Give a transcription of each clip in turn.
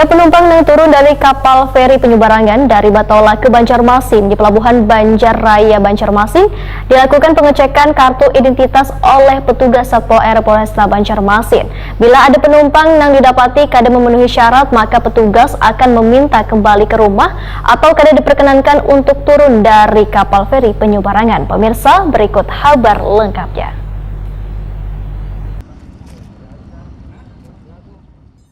Setiap penumpang yang turun dari kapal feri penyeberangan dari Batola ke Banjarmasin di Pelabuhan Banjar Raya Banjarmasin dilakukan pengecekan kartu identitas oleh petugas Satpol Air Polresta Banjarmasin. Bila ada penumpang yang didapati kada memenuhi syarat, maka petugas akan meminta kembali ke rumah atau kada diperkenankan untuk turun dari kapal feri penyeberangan. Pemirsa, berikut kabar lengkapnya.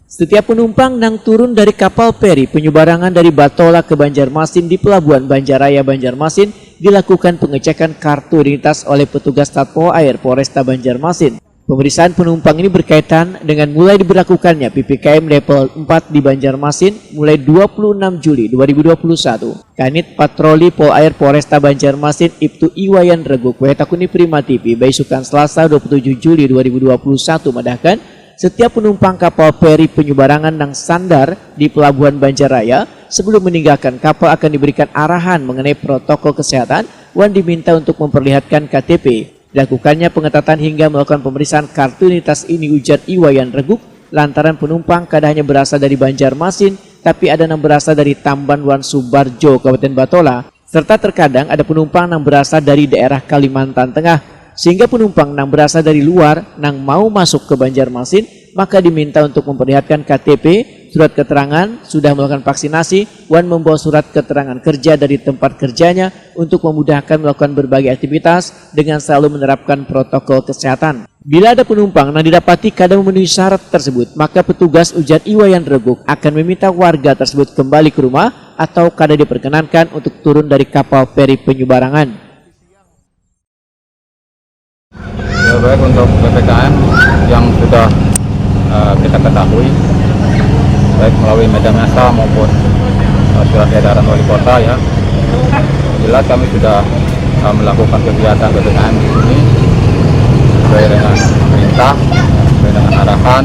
Setiap penumpang yang turun dari kapal feri penyeberangan dari Batola ke Banjarmasin di Pelabuhan Banjar Raya Banjarmasin dilakukan pengecekan kartu identitas oleh petugas Satpol Air Polresta Banjarmasin. Pemeriksaan penumpang ini berkaitan dengan mulai diberlakukannya PPKM level 4 di Banjarmasin mulai 26 Juli 2021. Kanit Patroli Pol Air Polresta Banjarmasin Ibtu Iwayan Reguk Wetakuni Prima TV Baisukan Selasa 27 Juli 2021 medahkan setiap penumpang kapal feri penyeberangan yang sandar di Pelabuhan Banjarraya sebelum meninggalkan kapal akan diberikan arahan mengenai protokol kesehatan dan diminta untuk memperlihatkan KTP. Dilakukannya pengetatan hingga melakukan pemeriksaan kartu identitas ini, ujar Iwayan Reguk, lantaran penumpang kada hanya berasal dari Banjarmasin tapi ada yang berasal dari Tambanwan Subarjo, Kabupaten Batola, serta terkadang ada penumpang yang berasal dari daerah Kalimantan Tengah. Sehingga penumpang yang berasal dari luar yang mau masuk ke Banjarmasin maka diminta untuk memperlihatkan KTP, surat keterangan sudah melakukan vaksinasi, dan membawa surat keterangan kerja dari tempat kerjanya untuk memudahkan melakukan berbagai aktivitas dengan selalu menerapkan protokol kesehatan. Bila ada penumpang yang didapati kada memenuhi syarat tersebut, maka petugas, ujar Iwayan Reguk, akan meminta warga tersebut kembali ke rumah atau kada diperkenankan untuk turun dari kapal feri penyeberangan. Ya, baik untuk PPKM yang sudah kita ketahui baik melalui media massa maupun surat edaran wali kota, ya jelas kami sudah melakukan kegiatan PPKM di sini sesuai dengan perintah, sesuai dengan arahan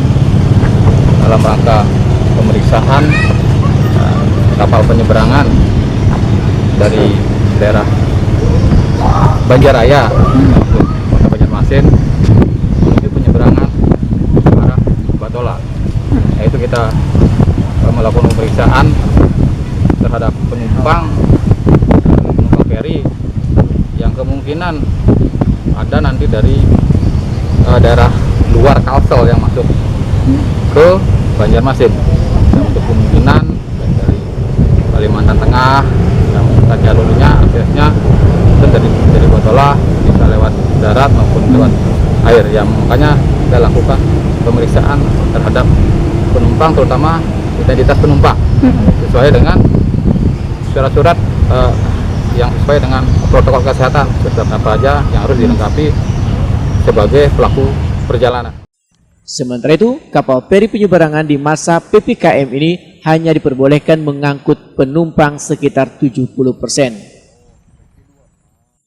dalam rangka pemeriksaan kapal penyeberangan dari daerah Banjarraya untuk Kota Banjarmasin menuju penyeberangan ke arah Batola. Yaitu kita melakukan pemeriksaan terhadap penumpang feri yang kemungkinan ada nanti dari daerah luar Kalsel yang masuk ke Banjarmasin. Dan untuk kemungkinan dari Kalimantan Tengah yang jalurnya aksesnya itu dari Batola bisa lewat darat maupun lewat air, yang makanya kita lakukan pemeriksaan terhadap penumpang, terutama identitas penumpang sesuai dengan surat-surat yang sesuai dengan protokol kesehatan, surat apa aja yang harus dilengkapi sebagai pelaku perjalanan. Sementara itu, kapal feri penyeberangan di masa PPKM ini hanya diperbolehkan mengangkut penumpang sekitar 70%.